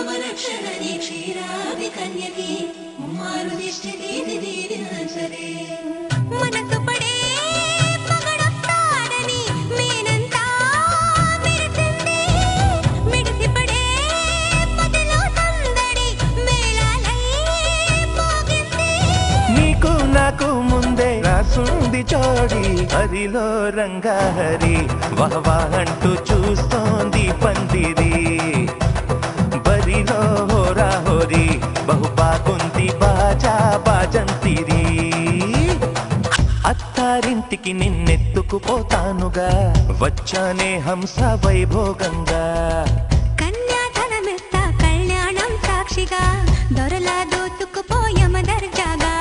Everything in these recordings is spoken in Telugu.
రక్షణని క్షీరాది కన్యకి మారు దిష్టి దీది దీదించరే మనసు పడే పగడొస్తాడని మేనంతా మెరిసింది మిడిసి పడే మదిలో సందడి మేళాలై మోగింది నీకు నాకు ముందే రాసుంది జోడి హరిలో రంగాహరి వహవా అంటూ చూస్తోంది పందిరి బరిలో హోరా హోరి బహు బాగుంది బాజా బాజంతిరి అత్తారింటికి నిన్నెత్తుకుపోతానుగా వచ్చానే హంస వైభోగంగా కన్యాధనమిస్తా కళ్యాణం సాక్షిగా దొరలా దోచుకుపోయమ దర్జాగా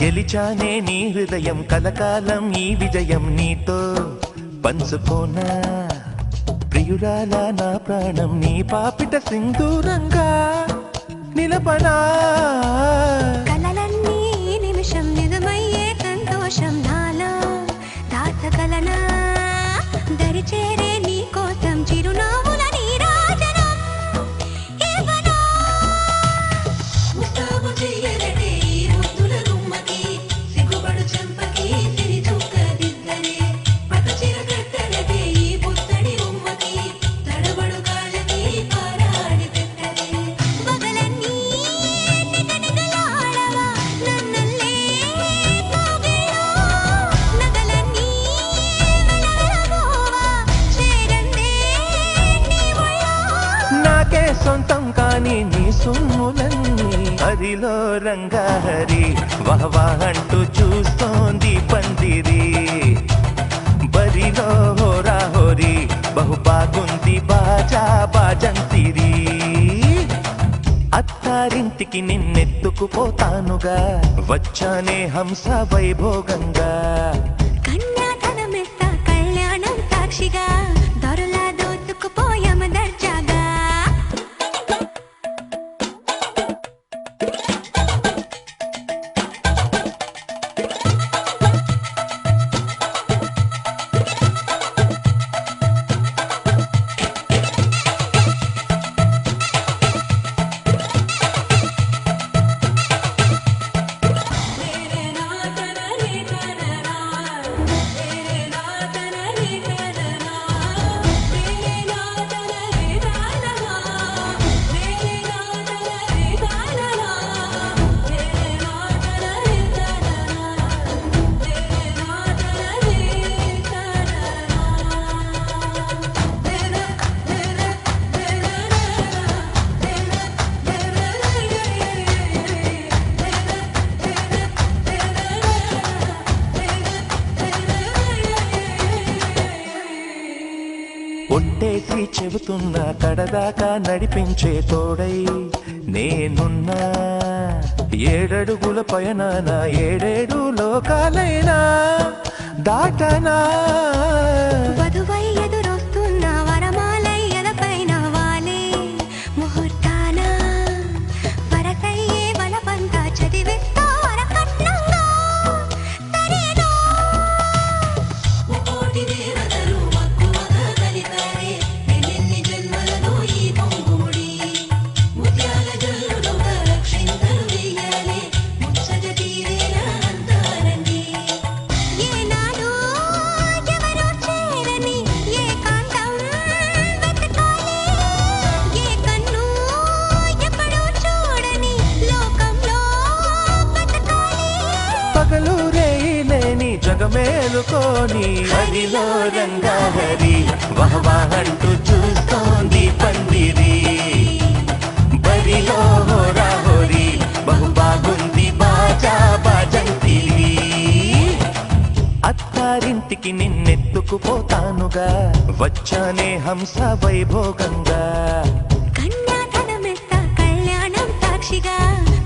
గెలిచానే నీ హృదయం కలకాలం ఈ విజయం నీతో పంచుకోనా ప్రియురాలా నా ప్రాణం నీ పాపిట సింధూరంగా నిలపనా కలలన్నీ నిమిషం నిజమయ్యే సంతోషం నాలో దాచగలనా దరిచేరే నీ కోసం చిరునవ్వుల నీరాజనం ఇవ్వనా ముస్తాబు చెయ్యరటే ఈ ముద్దుల గుమ్మకి సిగ్గుపడు చెంపకి సిరి చుక్క దిద్దనే పట్టు చీర కట్టరటే ఈ పుత్తడి ఉమ్మకి తడబడు కాళ్ళకి పారాడి పెట్టరే పగలన్నీ నిగనిగలాడవా నన్నల్లే పోగేలో నగలన్నీ వెలవెలబోవా చేరందే నీ ఒళ్ళో నాకే సొంతం కాని నీ సుమ్ములన్నీ హరిలో రంగాహరి వహవా అంటూ చూస్తోంది పందిరి బరిలో హోరా హోరి బహు బాగుంది బాజా బాజంతిరి అత్తారింటికి నిన్నెత్తుకుపోతానుగా వచ్చానే హంస వైభోగంగా కన్యాధనమిస్తా కళ్యాణం సాక్షిగా దొరలా దోచుకుపోయమ దర్జాగా ఒట్టేసి చెబుతున్నా కడదాకా నడిపించే తోడై నేనున్నా ఏడడుగుల పయనాన ఏడేడు లోకాలైనా దాటనా వధువై ఎదురొస్తున్న వరమాలై ఎదపైన వాలే ముహూర్తాన వరసయ్యే వలపంతా చదివిస్తా వరకట్నంగా సరేనా కోటి దేవతలు మక్కువగా కలితారే ఎన్నెన్ని జన్మలలో ఈ పొంగుముడి ముత్యాల జల్లులుగా రక్షింతలు వెయ్యాలే ముచ్చట తీరేలా అంతారండి ఏనాడు ఎవరో చేరని ఏకాంతం వెతకాలి ఏ కన్ను ఎప్పుడూ చూడని లోకంలో బతకాలి పగలు రేయిలేని జగమేలుకోని హరిలో రంగాహరి వహవా అంటూ చూస్తోంది పందిరి పోతానుగా వచ్చానే హంస వైభోగంగా కన్యాధనమెత్త కళ్యాణం సాక్షిగా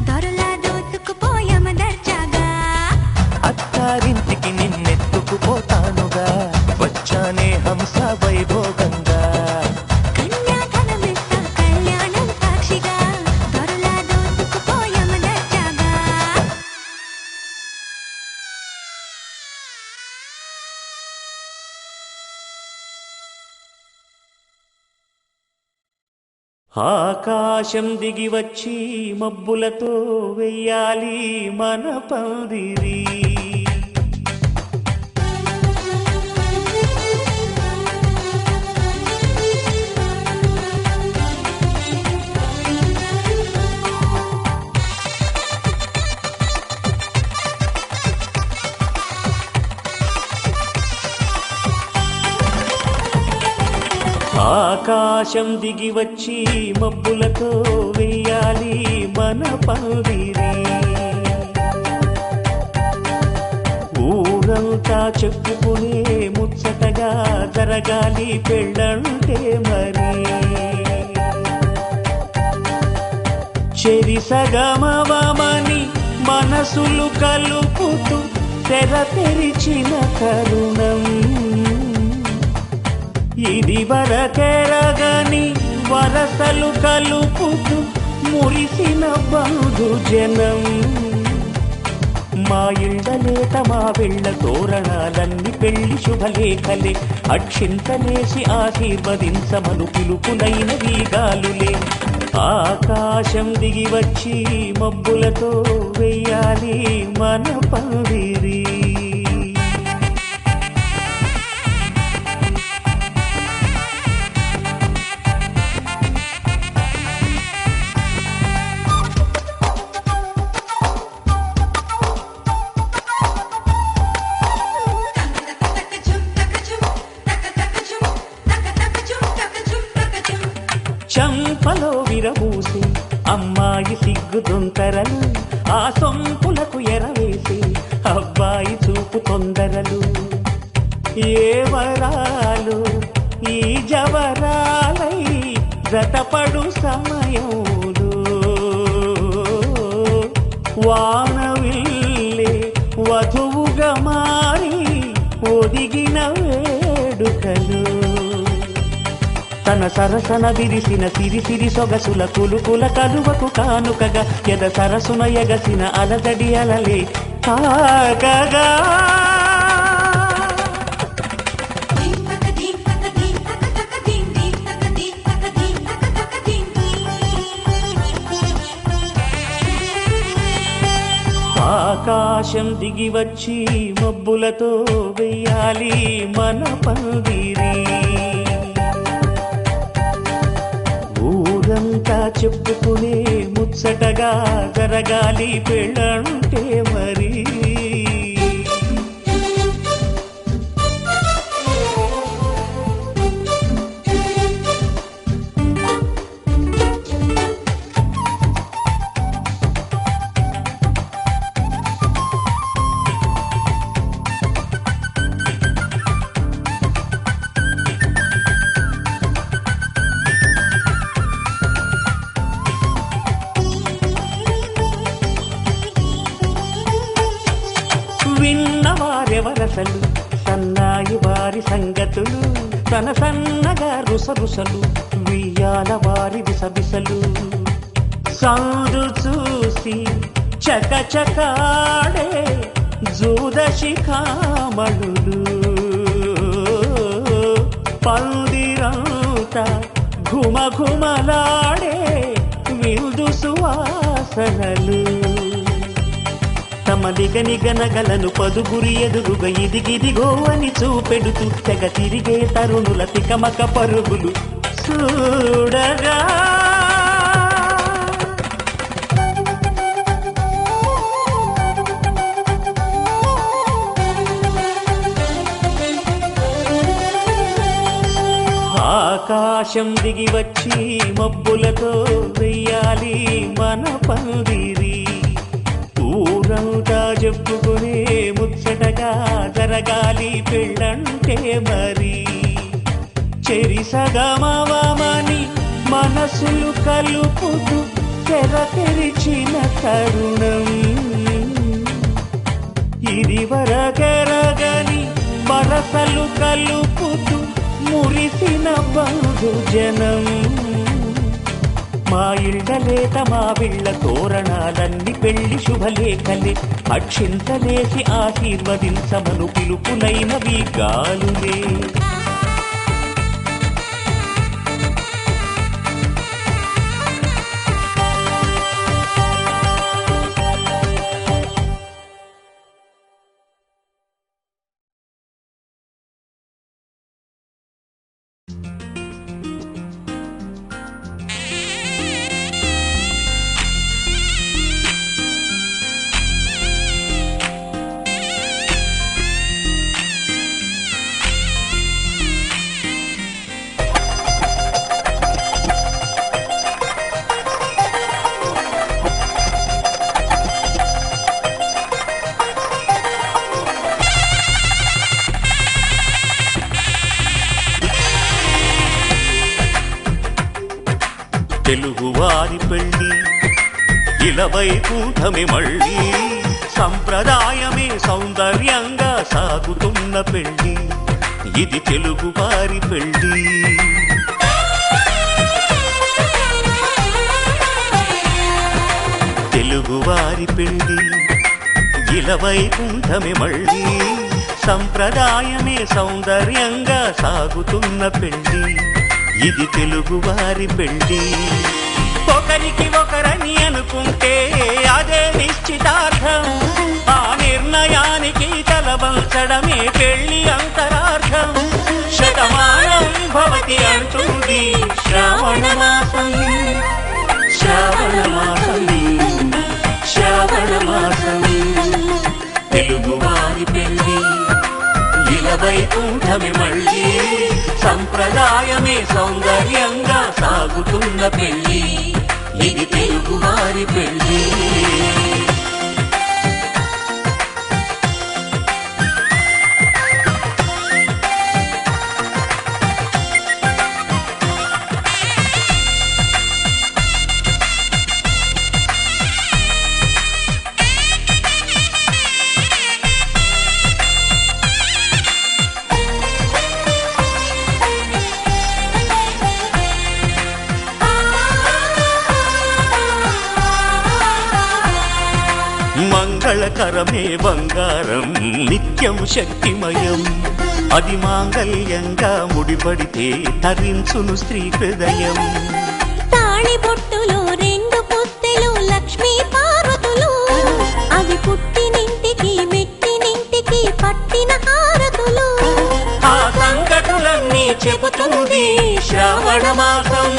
దొరలా దోచుకుపోయామ దర్జాగా అత్తారింటికి నిన్నెత్తుకుపోతానుగా వచ్చానే హంస వైభోగంగా కన్యాధనమెత్త కళ్యాణం సాక్షిగా దొరలా దోచుకుపోయామ దర్జాగా ఆకాశం దిగి వచ్చి మబ్బులతో వెయ్యాలి మన పందిరి ఆకాశం దిగి వచ్చి మబ్బులతో వెయ్యాలి మన పందిరి ఊరంతా చెప్పుకునే ముచ్చటగా జరగాలి పెళ్ళంటే మరి చెరిసగమవమని మనసులు కలుపుతూ తెర తెరిచిన తరుణం ఇది వరకెరగని వరసలు కలుపుతూ మురిసిన బంధుజనం మా ఇళ్ళలేత మా వెళ్ళ తోరణాలన్నీ పెళ్లి శుభలేఖలే అక్షింతలేసి ఆశీర్వదించమను పిలుపులైన వీగాలులే ఆకాశం దిగి వచ్చి మబ్బులతో వెయ్యాలి మన పందిరి చంపలో విరబూసి అమ్మాయి సిగ్గు దొంతరలు ఆ సొంపులకు ఎరవేసి అబ్బాయి చూపు తొందరలు ఏ వరాలు ఈ జవరాలై జతపడు సమయంలో వానవిల్లే వధువుగా మారి ఒదిగిన వేడుకలు తన సరసన విరిసిన సిరిసిరి సొగసుల కులుకుల కలువకు కానుకగా ఎద సరసున ఎగసిన అలదడి అలలే కాగగా ఆకాశం దిగి వచ్చి మబ్బులతో వెయ్యాలి మన పందిరి ఊరంతా చెప్పుకునే ముచ్చటగా జరగాలి పెళ్ళంటే మరి విన్నవారెవరసలు సన్నాయి వారి సంగతులు తన సన్నగా రుసరుసలు వియ్యాల వారి విసబిసలు సందు చూసి చకచకాడే జూదశిఖామణులు పందిరంతా ఘుమఘుమలాడే విందు సువాసనలు తమ నిగనిగనగలను పదుగురి ఎదురుగా ఇదిగిదిగో అని చూపెడుతూ తెగ తిరిగే తరుణుల తికమక పరుగులు చూడగా ఆకాశం దిగి వచ్చి మబ్బులతో వెయ్యాలి మన పందిరి ఊరంతా చెప్పుకునే ముచ్చటగా జరగాలి పెళ్ళంటే మరి చెరి సగమవమని మనసులు కలుపుతూ తెర తెరిచిన తరుణం ఇది వరకెరగని వరసలు కలుపుతూ మురిసిన బంధుజనం మా ఇళ్ళలేత మా విళ్ళ తోరణాలన్నీ పెళ్లి శుభలేఖలే అక్షింతలేసి ఆశీర్వదించమను పిలుపులైనవి గాలులే తెలుగువారి పెళ్ళి ఇలవైకుంఠమే మళ్ళీ సంప్రదాయమే సౌందర్యంగా సాగుతున్న పెళ్ళి ఇది తెలుగువారి పెళ్ళి తెలుగువారి పెళ్ళి ఇలవైకుంఠమే మళ్ళీ సంప్రదాయమే సౌందర్యంగా సాగుతున్న పెళ్ళి ఇది తెలుగువారి పెళ్ళి ఒకరికి ఒకరని అనుకుంటే అదే నిశ్చితార్థం ఆ నిర్ణయానికి తలవంచడమే పెళ్ళి అంతరార్థం శతమానం భవతి అంటుంది శ్రావణ మాసం శ్రావణ మాసం శ్రావణ మాసం తెలుగువారి పెళ్ళి ఇలవైకుంఠమే మళ్ళీ సంప్రదాయమే సౌందర్యంగా సాగుతున్న పెళ్ళి ఇది తెలుగువారి పెళ్ళి మంగళకరమే బంగారం నిత్యం శక్తిమయం అది మాంగళ్యంగా ముడిపడితే తరించును స్త్రీ హృదయం తాళి బొట్టులో రెండు పుత్తెలు లక్ష్మీ పార్వతులు అవి పుట్టినింటికి మెట్టినింటికి పట్టిన హారతులు ఆ సంగతులన్నీ చెబుతుంది శ్రావణ మాసం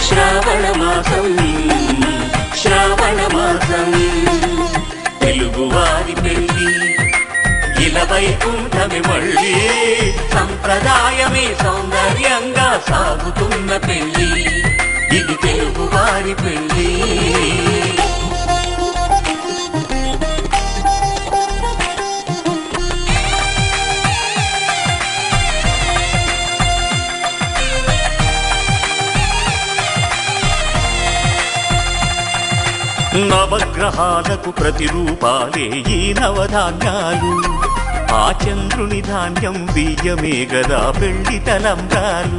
శ్రావణ మాసం శ్రావణ మాసం తెలుగువారి పెళ్ళి ఇలవైకుంఠమే మళ్ళీ సంప్రదాయమే సౌందర్యంగా సాగుతున్న పెళ్ళి ఇది తెలుగువారి పెళ్ళి నవగ్రహాలకు ప్రతిరూపాలే ఈ నవధాన్యాలు ఆ చంద్రుని ధాన్యం బియ్యమే గదా పెళ్లి తలంబ్రాలు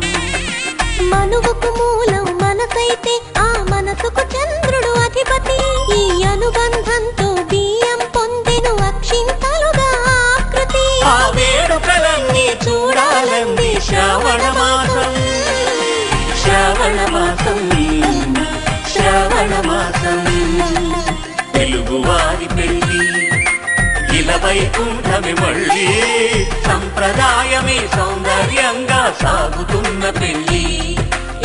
మనువుకు మూలం మనసైతే ఆ మనసుకు చంద్రుడు అధిపతి ఈ అనుబంధంతో బియ్యం పొందెను అక్షింతలుగా ఆకృతి ఆ వేడుకలన్నీ చూడాలంది శ్రావణ మాసం శ్రావణ మాసం శ్రావణ మాసం తెలుగువారి పెళ్ళి ఇలవైకుంఠమే మళ్ళీ సంప్రదాయమే సౌందర్యంగా సాగుతున్న పెళ్ళి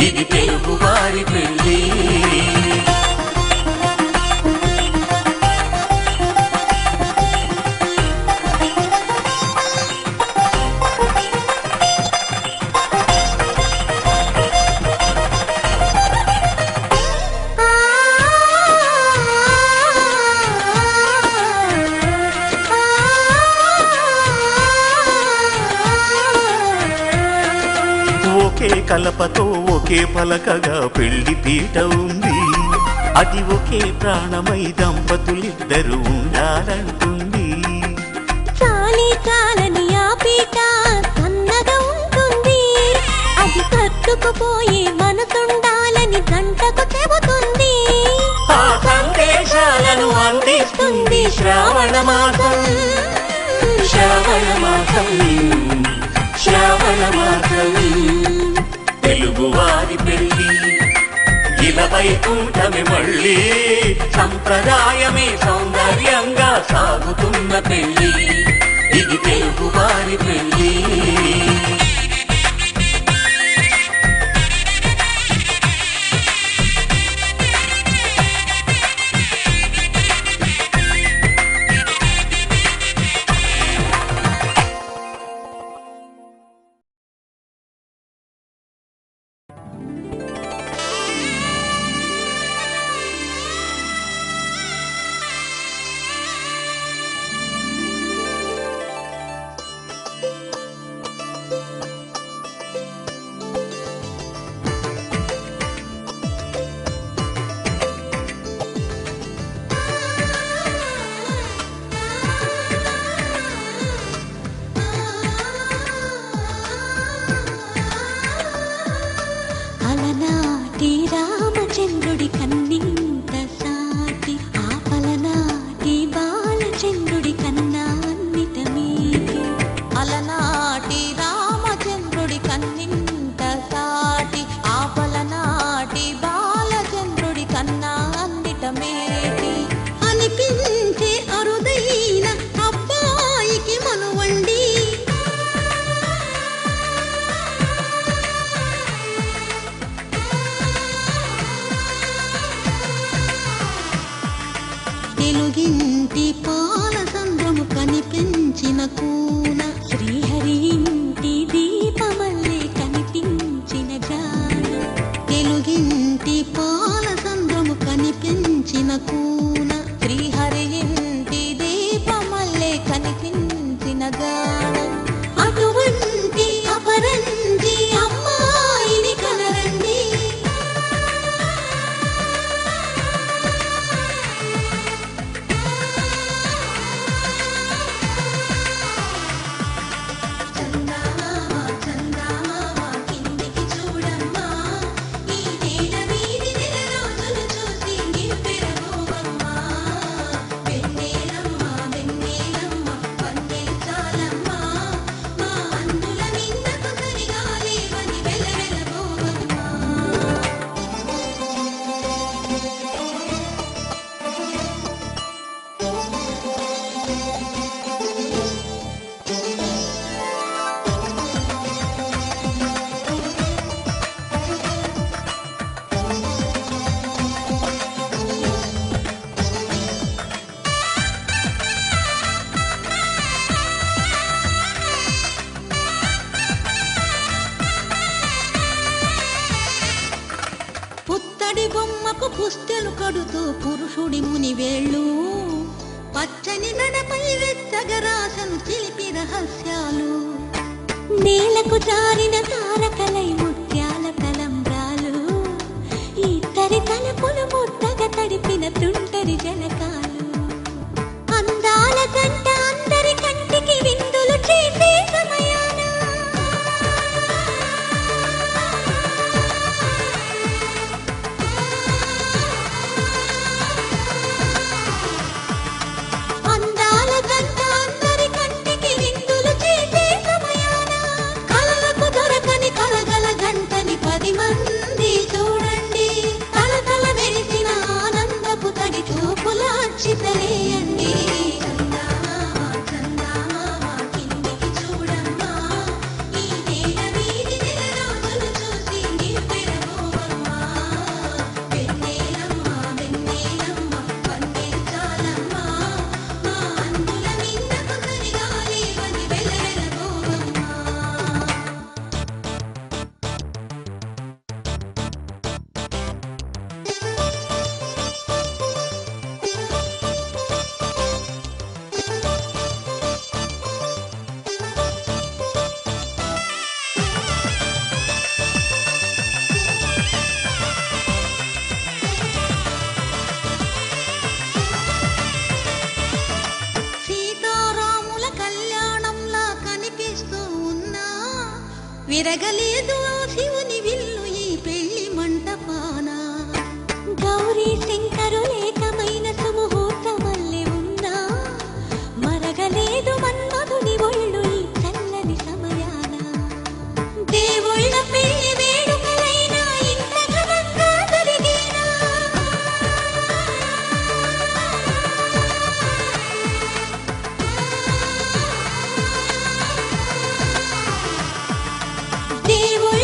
ఇది తెలుగువారి పెళ్ళి గడపతో ఒకే పలకగా పెళ్లి పీట ఉంది. అది ఒకే ప్రాణమై దంపతులిద్దరు ఉండాలంటుంది. చాలి చాలని ఆ పీట సన్నగా ఉంటుంది. అది కట్టుకుపోయే మనసుండాలని గంటకు చెబుతుంది. ఆ సందేశాలను అందిస్తుంది శ్రావణ మాసం. శ్రావణ మాసం, శ్రావణ మాసం. తెలుగువారి పెళ్లి ఇలా వైకుంఠమి మళ్ళీ, సంప్రదాయమే సౌందర్యంగా సాగుతున్న పెళ్లి. ఇది తెలుగువారి పెళ్లి. అలనాటి రామచంద్రుడి కన్నింత సాటి, ఆ పలనాటి బాలచంద్రుడి కన్నా అన్నిట మీది. అలనాటి రామచంద్రుడి కన్నింత సాటి, ఆ పలనాటి బాలచంద్రుడి కన్నా అన్నిట మీది అనిపించే అరుదైన అబ్బాయికి మనువండి. తెలుగింటి పాల సంద్రము కనిపించిన కూన, శ్రీహరి ఇంటి దీపమల్లే కనిపించిన జాన. తెలుగింటి పాల సంద్రము కనిపించిన కూన, శ్రీహరి ఇంటి దీపమల్లే కనిపించిన జాన. అటువంటి అపరంజి అమ్మాయిని కనరండి. పుత్తడి బొమ్మకు పుస్తెలు కడుతూ పురుషుడి ముని వేళ్ళు, పచ్చని నడపై వెచ్చగరాసను చిలిపి రహస్యాలు. నేలకు జారిన తారకలై ముత్యాల తలంబ్రాలు, ఇద్దరి తలపులు ముద్దగా తడిపిన తుంటరి జలకాలు. అందాల జంట అందరి కంటికి విందులు చేసే సమయాన మంది చూడండి, తల తల వెలిసిన ఆనందపు తడి చూపుల విరగలేదు ఆ శివుని విల్లు ఈ పెళ్లి మంటపాన. గౌరీ శంకరులేకమైన సుముహూర్తమల్లె ఉన్నా మరగలేదు మన్మధుని ఒళ్ళు ఈ చల్లని సమయాన. దేవుళ్ళ పెళ్లి వేడుకలైనా ఇంత ఘనంగా జరిగేనా? దేవుళ్ళ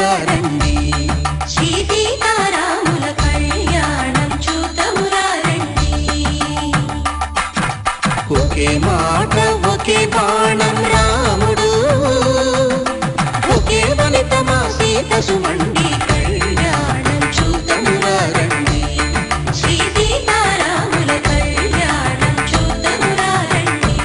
చూద్దామురారండి. శ్రీ సీతారాముల కళ్యాణం చూద్దామురారండి. ఒకే మాట ఒకే బాణం రాముడు, ఒకే వనిత మా సీత సుమండి కళ్యాణం చూద్దామురారండి. శ్రీ సీతారాముల కళ్యాణం చూద్దామురారండి.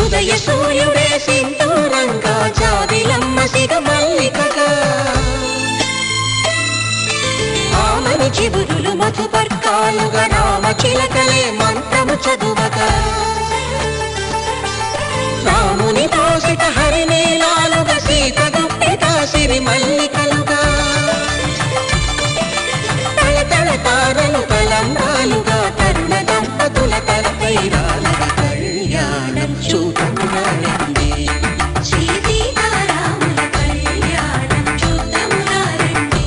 ఉదయ సూర్యుడే సింధూరంగా, జాబిలమ్మ సిగ మల్లికగా, ఆమని చిగురులు మధుపర్కాలుగా, రామ చిలకలే మంత్రము చదువగా, రాముని దోసిట హరినీలాలుగా, సీత గుప్పిట సిరి మల్లికలుగా, తళతళ తారలు తలంబ్రాలుగా, తరుణ దంపతుల తలపై రాలగా కళ్యాణం చూద్దామురారండి. శ్రీ సీతారాముల కళ్యాణం చూద్దామురారండి.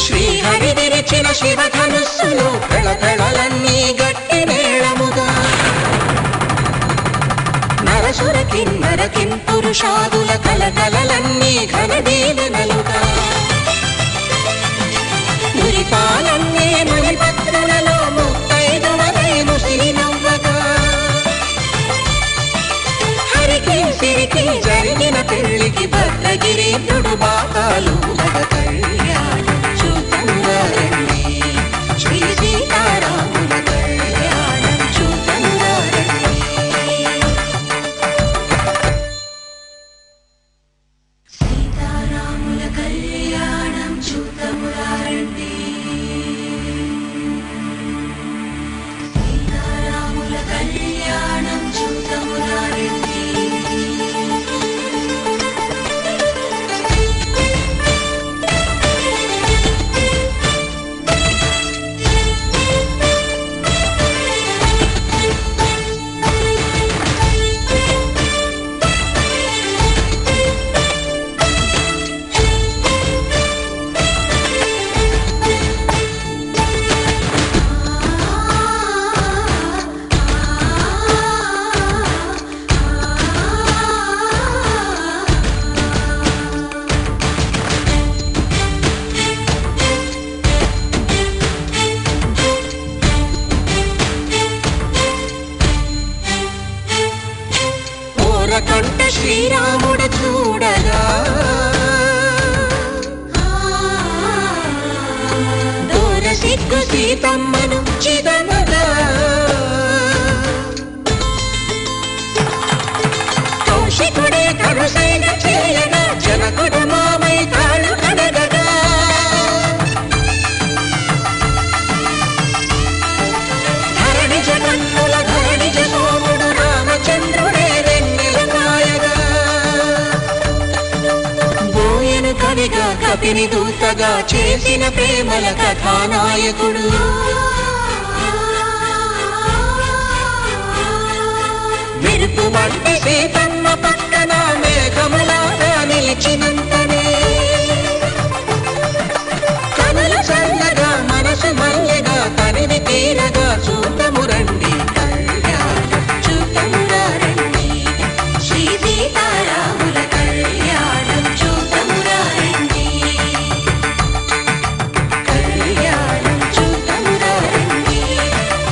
శ్రీహరి విరిచిన శివధనుస్సులు కళకళలన్నీ గట్టి మేళముగా, నరసుర కిన్నర కింపురుషాదుల కలకలలన్నీ ఘనదీవెనలుగా, మురిపాలన్నీ మణిపత్రులలో ముత్తైదువలై ముసిరి నవ్వగా, హరికి సిరికి జరిగిన పెళ్లికి భద్రగిరీంద్రుడు బాకాలు కళ్యాణం చూద్దామురారండి. శ్రీ సీతారాముల కళ్యాణం చూద్దామురారండి. సీతారాముల కళ్యాణం చూద్దామురారండి. సీతారాముల కళ్యాణం చూద్దామురారండి. ఓరకంట శ్రీరాముడు చూడగా, దూర సిగ్గు సీతమ్మను చిదమగా, కౌశికుడే కరుసైన చేయగా, జనకుడు మామై కాళ్ళు కడగగా, ధరణి జగన్నుల ధరణి సోముడు రామచంద్రుడే వెన్నెల కాయగా, బోయను కవిగా కపిని దూతగా చేసిన ప్రేమల కథానాయకుడు, మెరుపు వంటి సీతమ్మ పక్కన మేఘములాగా నిలిచినంతనే, కనులు చల్లగా మనసు మల్లెగా తనివి తీరగా చూద్దామురండి కళ్యాణం చూద్దామురారండి. శ్రీ సీతారాముల కళ్యాణం చూద్దామురారండి. కళ్యాణం చూద్దామురారండి.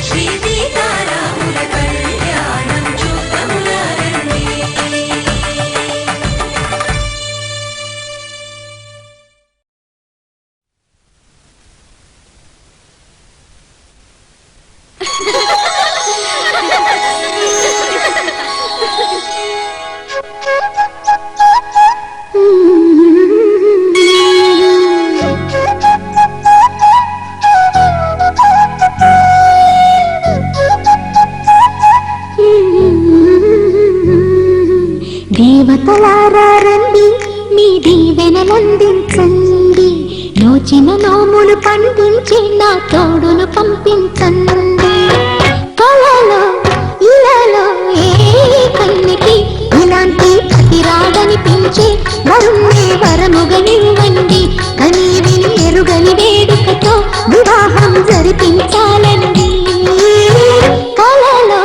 శ్రీ సీతారాముల కళ్యాణం చూద్దామురారండి. దీవెనలందించండి, నోచిన నోములు పండించి నా తోడును పంపించండి. కలలో ఇలలో ఏ కన్నికి ఇలాంటి పతి రాడనిపించే వరుణ్ణి వరముగనివ్వండి. కని విని ఎరుగని వేడుకతో వివాహం జరిపించాలండి. కలలో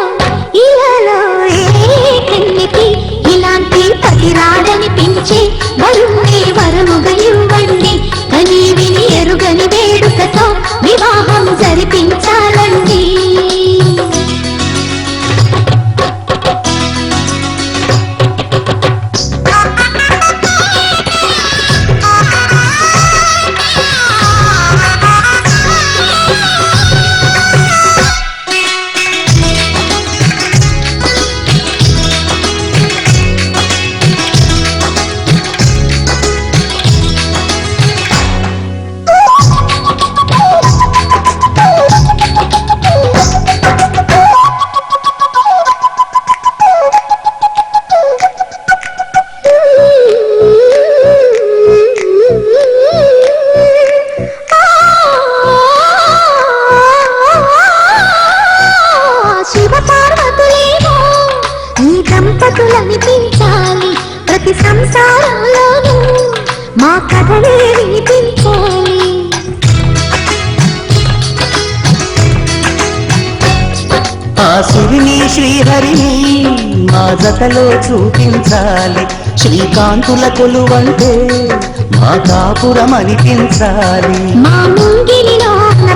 ఇలలో ఏ కన్నికి ఇలాంటి పతి రాడనిపించే వరుణ్ణి వరముగనివ్వండి. కని విని ఎరుగని వేడుకతో వివాహం జరిపించాలండి. దంపతులనిపించాలి, ప్రతి సంసారంలోనూ మా కథలే వినిపించాలి. ఆ సిరిని శ్రీహరిని మా జతలో చూపించాలి. శ్రీకాంతుల కొలువంటే మా కాపురం అనిపించాలి. మా ముంగిలిలో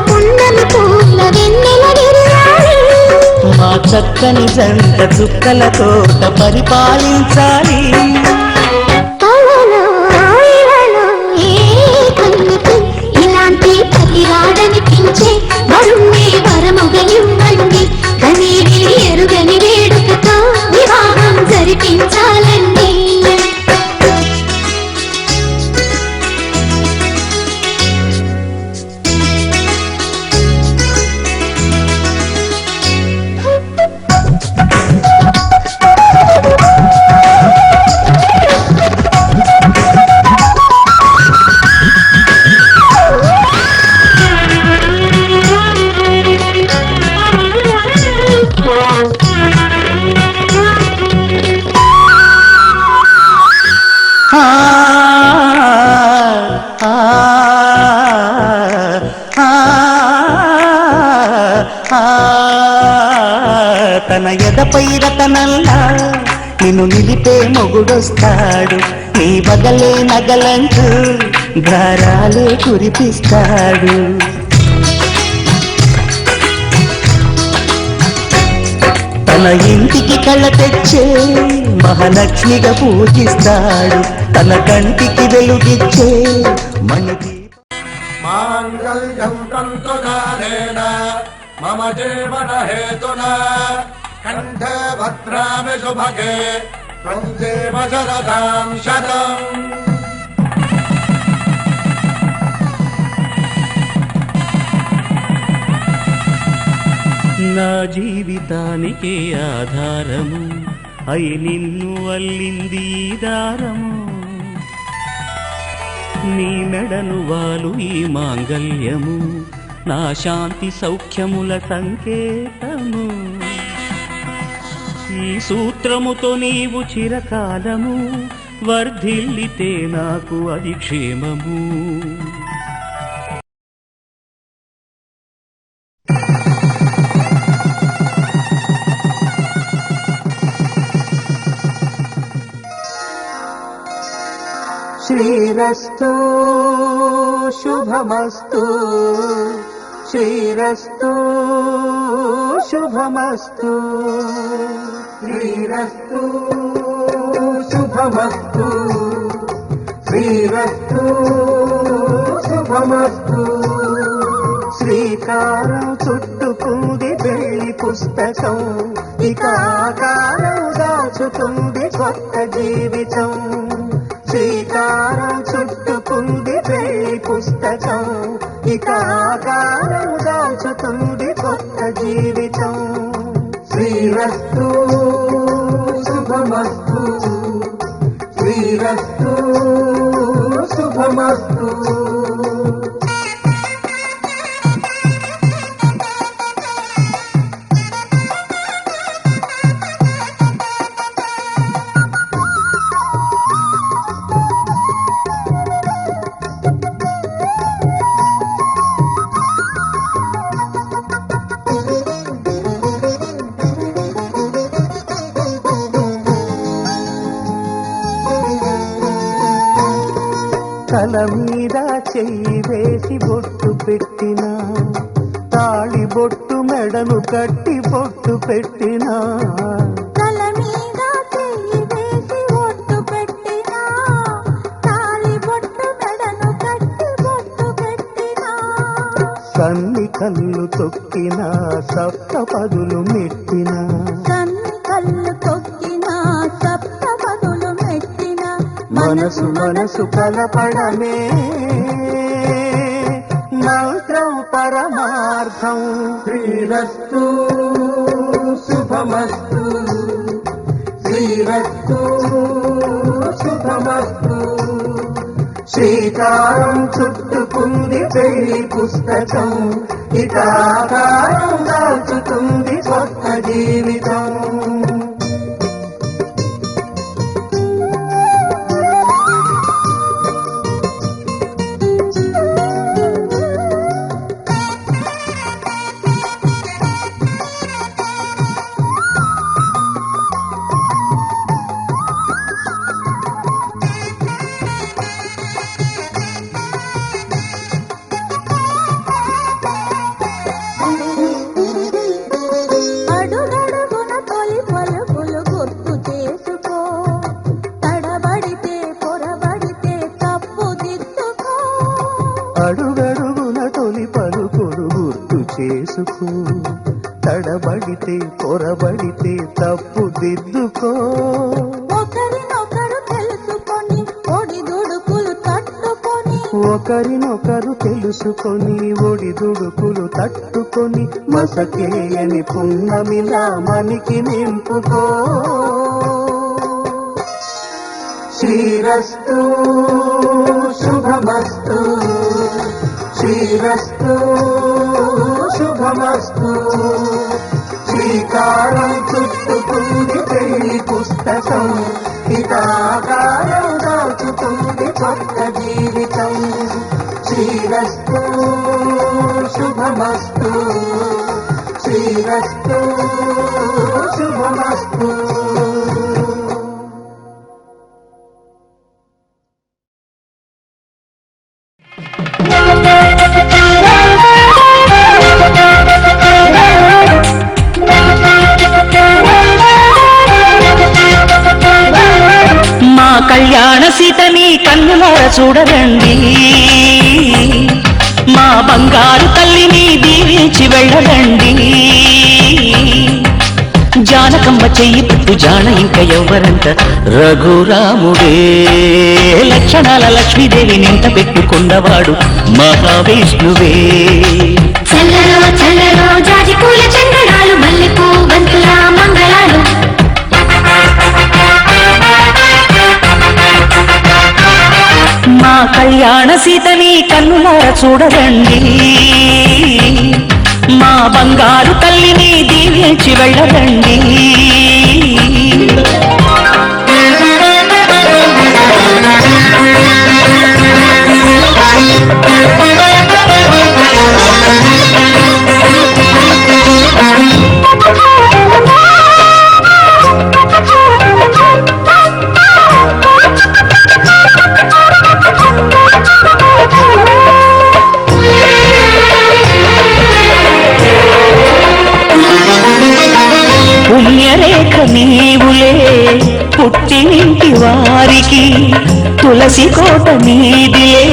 పున్నమి పూల వెన్నెల విరియాలి. మా చక్కని జంట చుక్కల తోట పరిపాలించాలి. కలలో ఇలలో ఏ కన్నుకు ఇలాంటి పతి రాడనిపించే వరుణ్ణి వరముగనివ్వండి. కని విని ఎరుగని వేడుకతో వివాహం జరిపించాలండి. తన ఎదపై రతనల్లా నిన్ను నిలిపే మొగుడొస్తాడు. నీ బగలే నగలంటూ ధారాలే కురిపిస్తాడు. తన ఇంటికి కళ్ళ తెచ్చే మహాలక్ష్మిగా పూజిస్తాడు. తన కంటికి వెలుగిచ్చే మణిదీపం. మాంగళ్యం తంతునానేన మమ జీవన హేతునా కంఠే భద్రామి శుభగే త్వం దేవ శరదాం శతం. నా జీవితానికే ఆధారము అయి నిన్ను అల్లింది దారము. నీ మెడను వాలు ఈ మాంగల్యము నా శాంతి సౌఖ్యముల సంకేతము. ఈ సూత్రముతో నీవు చిరకాలము వర్ధిల్లితే నాకు అది క్షేమము. శ్రీరస్తు శుభమస్తు, శ్రీరస్తు శుభమస్తు, శ్రీరస్తు శుభమస్తు, శ్రీరస్తు శుభమస్తు. శ్రీకారం చుట్టుకుంది పెళ్లి పుస్తకం, ఇక ఆకారం దాచుతుంది కొత్త జీవితం. శ్రీకారం చుట్టుకుంది పెళ్లి పుస్తకం, ఇక ఆకారం దాచుతుంది కొత్త జీవితం. శ్రీరస్తు శుభమస్తు, శ్రీరస్తు శుభమస్తు. తల మీద చెయ్యి వేసి బొట్టు పెట్టినా, తాళి బొట్టు మెడను కట్టి బొట్టు పెట్టినా, తల మీద చెయ్యి వేసి బొట్టు పెట్టినా, తాళి బొట్టు మెడను కట్టి బొట్టు పెట్టినా, సన్ని కళ్ళు తొక్కినా సప్త పదులు మెట్టినా, సన్ని కళ్ళు తొక్కినా సప్త పదులు మెట్టినా, మనసు మనసు కలపడమే మంత్రం పరమార్థం. శ్రీరస్తు శుభమస్తు, శ్రీరస్తు శుభమస్తు. శ్రీకారం చుట్టుకుంది పెళ్లి పుస్తకం, ఇక ఆకారం దాచుతుంది కొత్త జీవితం. అడుగడుగున తొలి పలుకులు గుర్తు చేసుకో, తడబడితే పొరబడితే తప్పు దిద్దుకో. అడుగడుగున తొలి పలుకులు గుర్తు చేసుకో, తడబడితే పొరబడితే తప్పు దిద్దుకో. ఒకరినొకరు తెలుసుకొని ఒడిదుడుకులు తట్టుకొని, ఒకరినొకరు తెలుసుకొని ఒడిదుడుకులు తట్టుకొని, మసకేయని పున్నమిలా మనికి నింపుకో. శ్రీరస్తు శుభమస్తు, శ్రీరస్తు శుభమస్తు. శ్రీకారం చుట్టుకుంది పెళ్లి పుస్తకం, ఇక ఆకారం దాచుతుంది కొత్త జీవితం. శ్రీరస్తు శుభమస్తు, శ్రీరస్తు శుభమస్తు. మా కళ్యాణ సీతని కన్నులార చూడరండి, మా బంగారు తల్లిని దీవించి వెళ్ళరండి. జానకమ్మ చెయ్యి పట్టు జాన ఇంక ఎవ్వరంట, రఘురాముడే లక్షణాల లక్ష్మీదేవి నింట పెట్టుకున్నవాడు మహావిష్ణువే. చల్లరో చల్లరో జాజి పూల చందనాలు, మల్లెపూ బంతుల మంగళాలు. మా కళ్యాణ సీతని కన్నులార చూడరండి, మా బంగారు తల్లిని దీవించి వెళ్ళరండి. పుణ్యరేఖ నీవులే పుట్టినింటి వారికి, తులసి కోట నీదిలే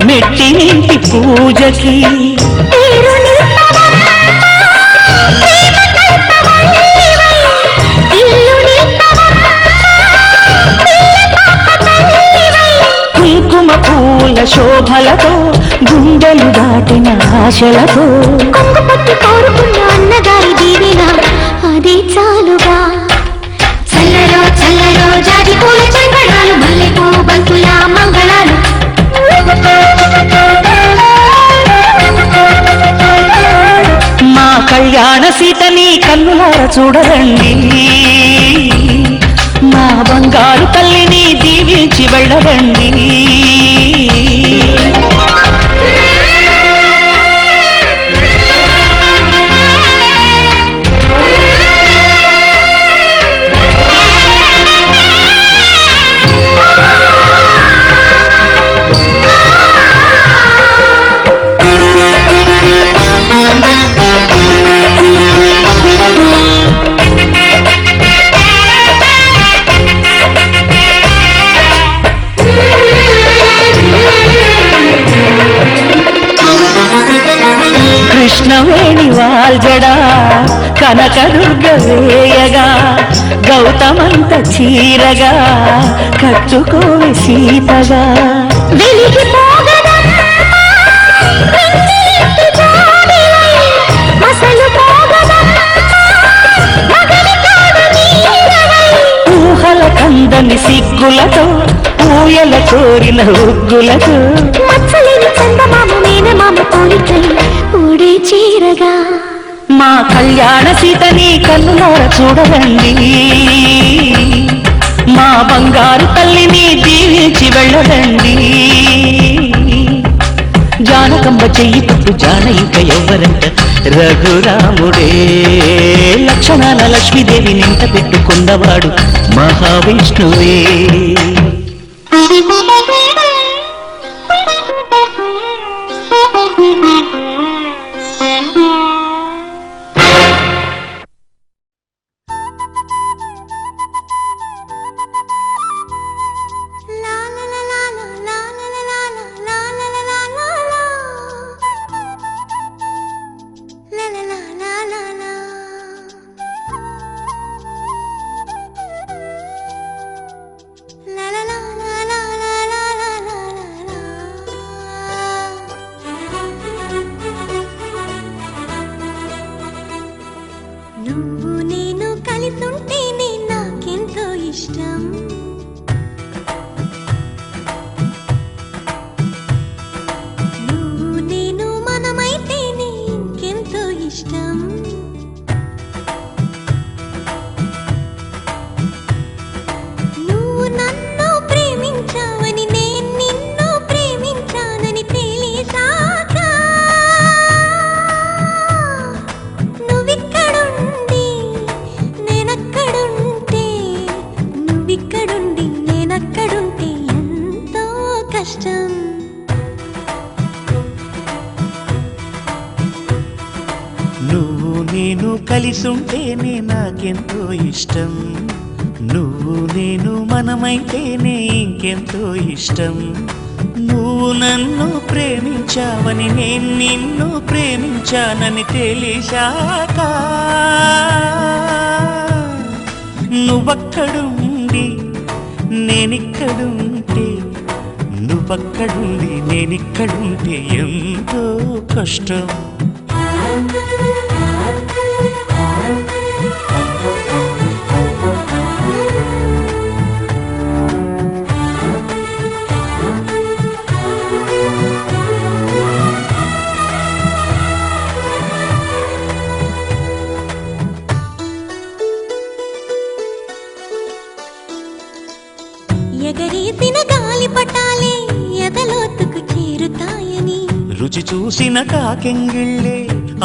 మెట్టినింటి పూజకి. కుంకుమ పూల శోభలతో గుండెలు దాటిన ఆశలతో, కొంగు పట్టి కోరుకున్న అన్నగారి దీవెన అది చాలుగా. చల్లరో చల్లరో జాజి పూల చందనాలు, మల్లెపూ బంతుల మంగళాలు. కన్నులార చూడరండి మా బంగారు తల్లిని దీవించి వెళ్ళరండి కృష్ణవేణి వాల్జడా కనకదుర్గ వేయగా గౌతమంత చీరగా కట్టుకోవి సీతగా ఊహల కందని సిగ్గులతో ఊయల కోరిన ఉగ్గులతో మచ్చలేని చందమామ మేనమామ కోరికై ఊడే చీరగా మా కళ్యాణ సీతని కన్నులార చూడరండి మా బంగారు తల్లిని దీవించి వెళ్ళరండి జానకంబ చెయ్యి తప్పు జాన ఇంక ఎవ్వరంట రఘురాముడే లక్షణాల లక్ష్మీదేవి నింట పెట్టుకున్నవాడు మహావిష్ణువే నువ్వు నేను కలిసుంటేనే నాకెంతో ఇష్టం నువ్వు నేను మనమైతేనే ఇంకెంతో ఇష్టం నువ్వు నన్ను ప్రేమించావని నేను నిన్ను ప్రేమించానని తెలిసాక నువ్విక్కడుండి నేనక్కడుంటే ఎంతో కష్టం నువ్వు నేను కలిసుంటేనే నాకెంతో ఇష్టం నువ్వు నేను మనమైతేనే ఇంకెంతో ఇష్టం నువ్వు నన్ను ప్రేమించావని నేను నిన్ను ప్రేమించానని తెలిసాక నువ్వక్కడుండి నేనిక్కడుంటే నువ్వక్కడుండి నేనిక్కడుంటే ఎంతో కష్టం ఎగరేసిన గాలి పటాలే ఎదలోతుకు చేరుతాయని రుచి చూసిన కాకెంగిళ్ళే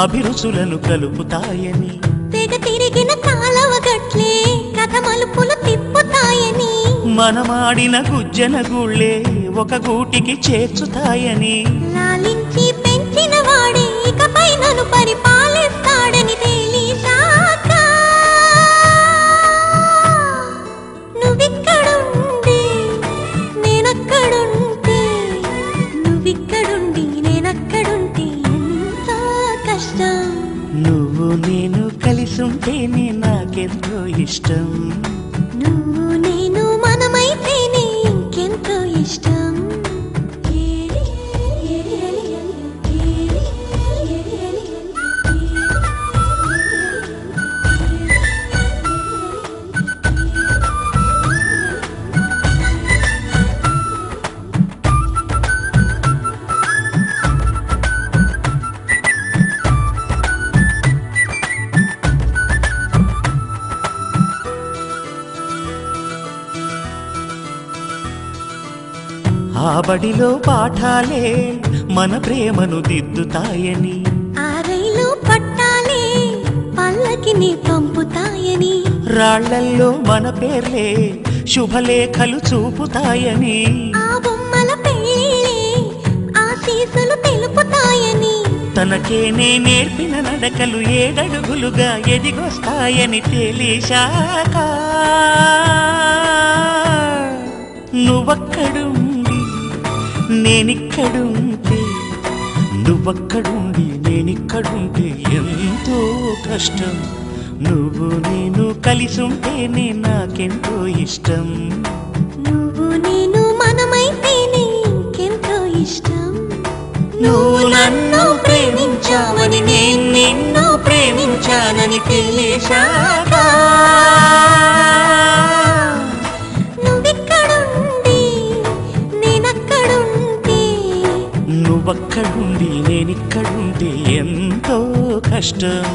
అభిరుచులను కలుపుతాయని తెగ తిరిగిన కాలవ గట్లే కథ మలుపులు తిప్పుతాయని మనమాడిన గుజ్జన గుళ్ళే ఒక గూటికి చేర్చుతాయని లాలించి పెంచిన వాడే ఇకపై నన్ను పరిపాలిస్తాడని తెలిసాక నువ్విక్కడుండి నేనక్కడుంటే ఎంతో కష్టం నువ్వు నేను కలిసుంటేనే నాకెంతో ఇష్టం నువ్వు నేను మనమైతేనే ఇంకెంతో ఇష్టం ఆ బడిలో పాఠాలే మన ప్రేమను దిద్దుతాయని, ఆ రైలు పట్టాలే పల్లకిని పంపుతాయని, రాళ్లల్లో మన పేర్లే శుభలేఖలు చూపుతాయని, ఆ బొమ్మల పెళ్ళిళ్ళే ఆశీస్సులు తెలుపుతాయని, తనకేనే నేర్పిన నడకలు ఏడడుగులుగా ఎదిగొస్తాయని తెలిసాక నువ్వక్కడుండి నేనిక్కడుంటే, నువ్వక్కడుండి నేనిక్కడుంటే ఎంతో కష్టం. నువ్వు నేను కలిసుంటేనే నాకెంతో ఇష్టం. నువ్వు నేను మనమైతేనే ఇంకెంతో ఇష్టం. నువ్వు నన్ను ప్రేమించావని నేను నిన్ను ప్రేమించానని తెలిసాక నువ్వెక్కడుండి నేనక్కడుంటే, నువ్వక్కడుండి నేనిక్కడుంటే ఎంతో కష్టం.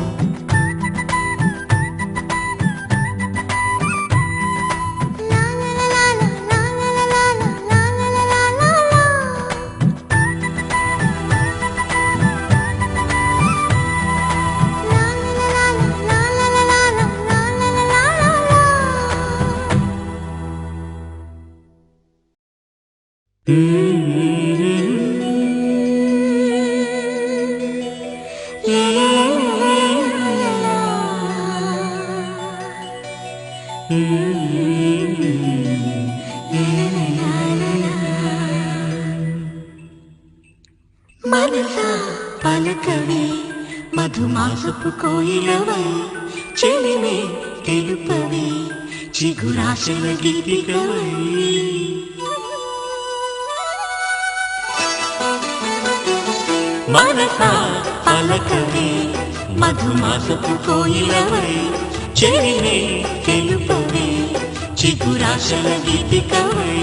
మనసా పలకవే మధుమాసపు కోయిలవై, చెలిమే తెలుపవే చిగురాశల గీతికవై. మనసా పలకవే మధుమాసపు కోయిలవై, చెలిమే తెలుపవే చిగురాశల గీతికవై.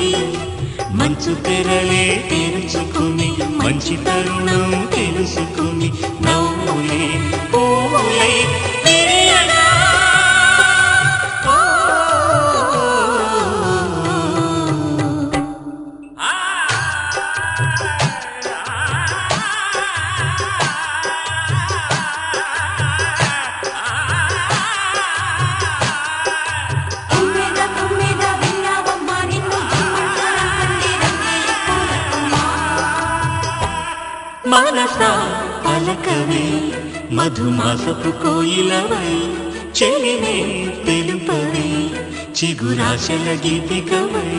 మంచు తెరలే తెరుచుకుని మంచి తరుణం తెలుసుకుని నవ్వులే పూలే విరియగా. మనసా పలకవే మధుమాసపు కోయిలవై, చెలిమే తెలుపవే చిగురాశల గీతికవై.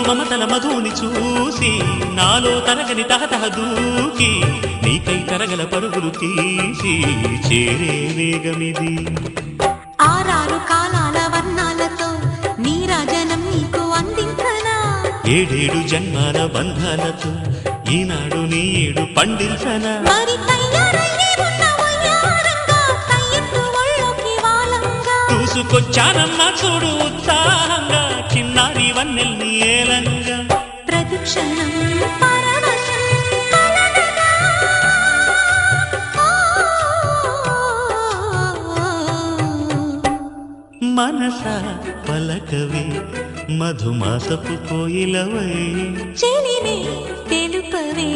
మమతల మధుని చూసి నాలో తరగని తహతహ దూకి, నీకై తరగల పరుగులు తీసి చేరే వేగమిది. ఆరారు కాలాల వర్ణాలతో నీరాజనం నీకు అందించనా, ఏడేడు జన్మాల బంధాలతో ఈనాడు నీ ఏడు పండించనా. మరి తయారయ్యే ఉన్న వయ్యారంగా కయ్యెత్తు ఒళ్ళోకి వాలంగా, చూసుకొచ్చానమ్మా చూడు ఉత్సాహంగా చిన్నారి వన్నెల్ని ఏలంగా. ప్రతిక్షణం పరవశం కలగగా. మనసా పలకవే మధుమాసపు కోయిలవై, చెలిమే తెలుపవే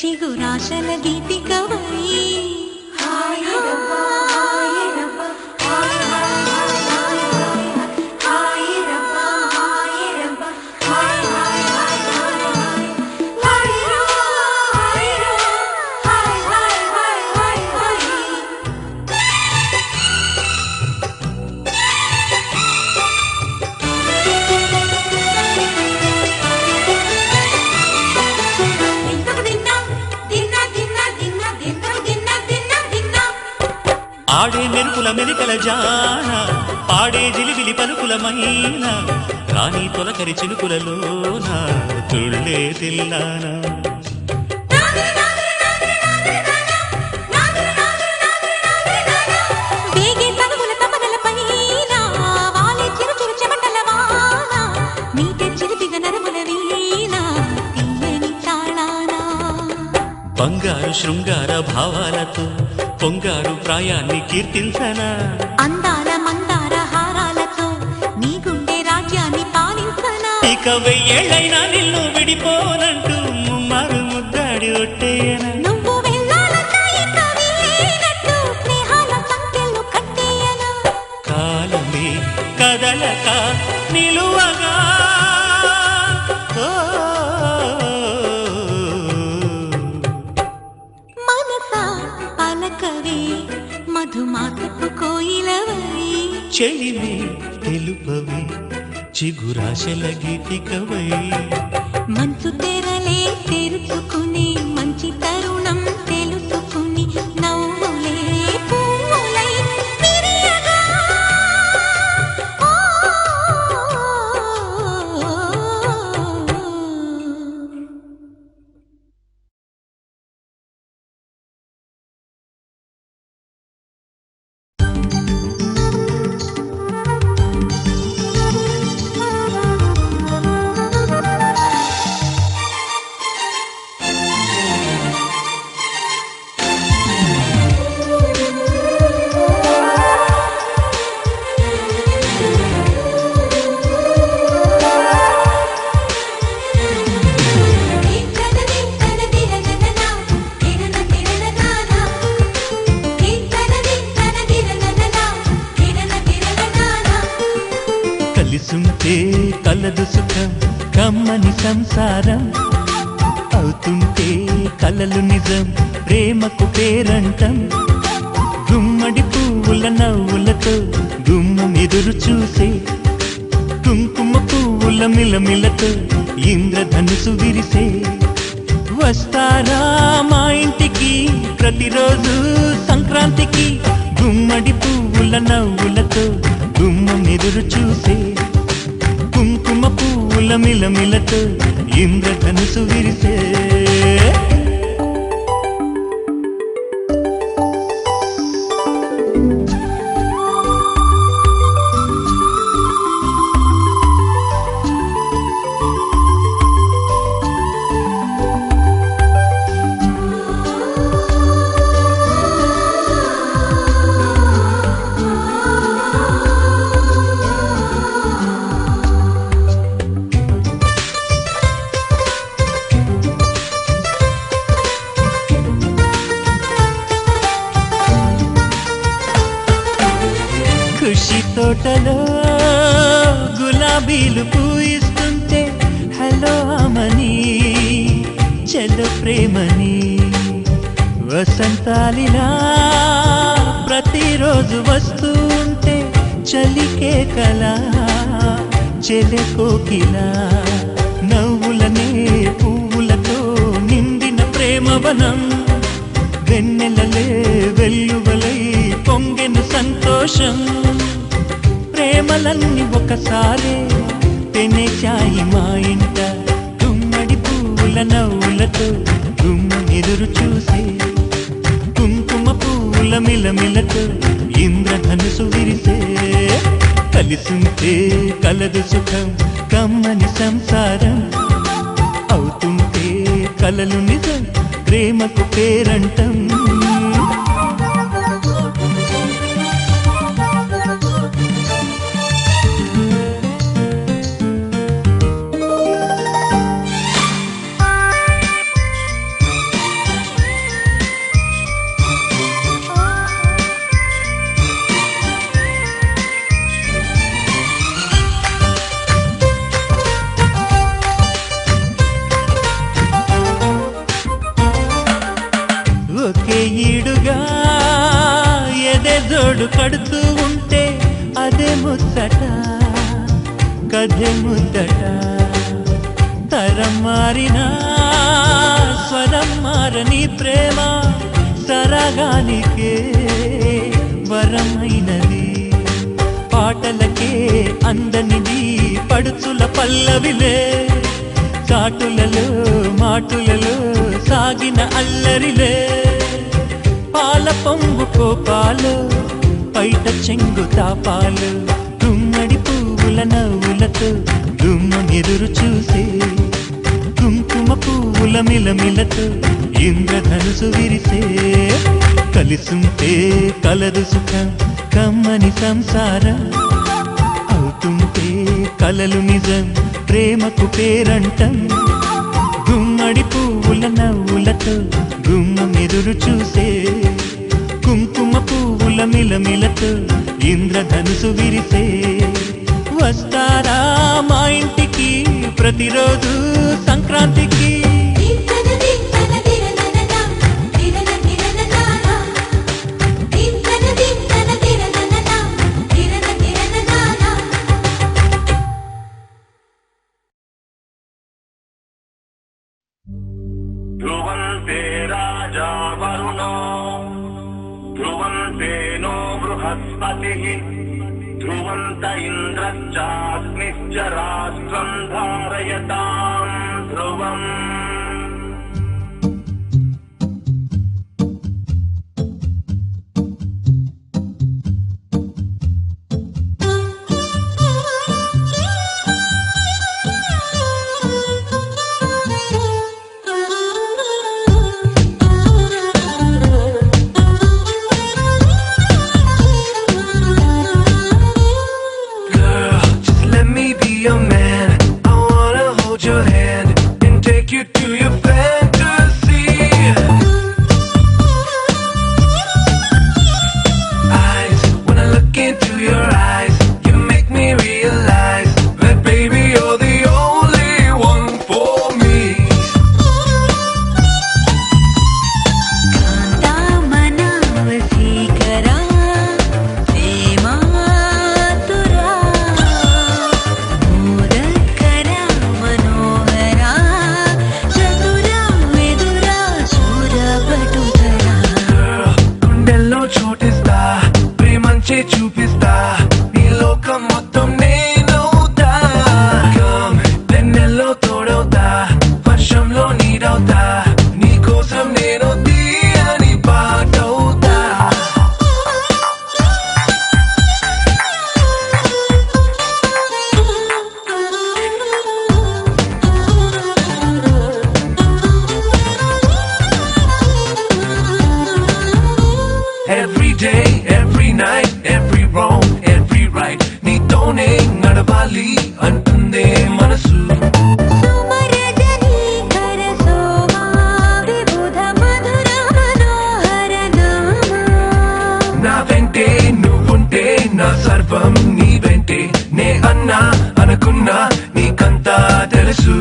చిగురాశల గీతికవై. మెలికల జాన పాడే జిలిబిలి పలుకులమైన రాణి తొలకరి చిలుకులలోన తుళ్ళే తిల్లానా వేగే తనువుల తపనల పైన వాలే చిరుచురు చెమటల వాన మీటే చిలిపిగ నరముల వీణ తీయని తాళానా బంగారు శృంగార భావాలతో పొంగారు ప్రాయాన్ని కీర్తించనా అందాల మందార హారాలతో నీ గుండె రాజ్యాన్ని పాలించనా ఇక వెయ్యేళ్ళైనా నిన్ను విడిపోనంటూ ముమ్మారు ముద్దాడి ఒట్టేయనా నువ్వు వెళ్ళాలన్నా ఇక వీలేనట్టు స్నేహాల సంఖ్యలు కట్టేయనా కాలమే కదలక నిలువగా ఓ, మనసా పలకవే మధుమాసపు కోయిలవై చెలిమే తెలుపవే చిగురాశల గీతికవై మంచు తెరలే తెరుచుకుని మంచి తరుణం తెలుసుకుని నవ్వులే పువ్వులై విరియగా కలిసుంటే కలదు సుఖం కమ్మని సంసారం అవుతుంటే కలలు నిజం ప్రేమకు పేరంటం గుమ్మడి పువ్వుల నవ్వులతో గుమ్మం ఎదురు చూసే కుంకుమ పువ్వుల మిలమిలతో ఇంద్రధనుసు విరిసే వస్తారా మా ఇంటికి ప్రతిరోజు సంక్రాంతికి గుమ్మడి పువ్వుల నవ్వులతో గుమ్మం ఎదురు చూసే కుంకుమ పువ్వుల మిలమిలతో ఇంద్రధనుసు విరిసే ఖుషి తోటలో గులాబీలు పూయిస్తుంటే హలో అమని చెల్లు ప్రేమని వసంతాలిలా ప్రతిరోజు వస్తూ ఉంటే చలికే కలా చెలె కోకిలా నవ్వులనే పువ్వులతో నిండిన ప్రేమవనం వెన్నెలలే వెల్లువలై పొంగెను సంతోషం ప్రేమలన్నీ ఒకసారే పెనేచాయి మా ఇంట గుమ్మడి పువ్వుల నవ్వులతో గుమ్మ ఎదురు చూసే కుంకుమ పువ్వుల మిలమిలతో ఇంద్రధనుసు విరిసే కలిసుంటే కలదు సుఖం కమ్మని సంసారం అవుతుంటే కలలు నిజం ప్రేమకు పేరంటం ఒకే ఈడుగా ఎదే జోడు కడుతూ ఉంటే అదే ముచ్చట కథే ముద్దట తరం మారినా స్వరం మారని ప్రేమ సరగానికే వరమైన పాటలకే అందనిది పడుచుల పల్లవిలే చాటులలో మాటులలో సాగిన అల్లరిలే పాల పొంగు కోపాలు పైట చెంగు తాపాలు గుమ్మడి పువ్వుల నవ్వులతో గుమ్మనెదురు చూసే కుంకుమ పువ్వుల మిలమిలతో ఇంద్రధనుసు విరిసే కలిసుంటే కలదు సుఖం కమ్మని సంసారం అవుతుంటే కలలు నిజం ప్రేమకు పేరంటం గుమ్మడి పువ్వుల నవ్వులతో గుమ్మనెదురు చూసే కుంకుమ పువ్వుల మిలమిలతో ఇంద్రధనుసు విరిసే వస్తారా మా ఇంటికి ప్రతిరోజు సంక్రాంతికి ధ్రువంతే రాజా వరుణో ధ్రువంతే నో బృహస్పతిః ధ్రువంత ఇంద్రశ్చాగ్నిశ్చ రాష్ట్రం ధారయతాం ధ్రువం చూపిస్తా నీ లోకం మొత్తం నేనవుతా వెన్నెల్లో తోడవుతా వర్షంలో నీడవుతా నీ కోసం నేను తీయని పాటవుతా Every day, every night, every wrong, every right నీతోనే నడవాలి అంటుందే మనసు నా వెంటే నువ్వుంటే నా సర్వం నీ వెంటే నే అన్నా అనుకున్నా నీకంతా తెలుసు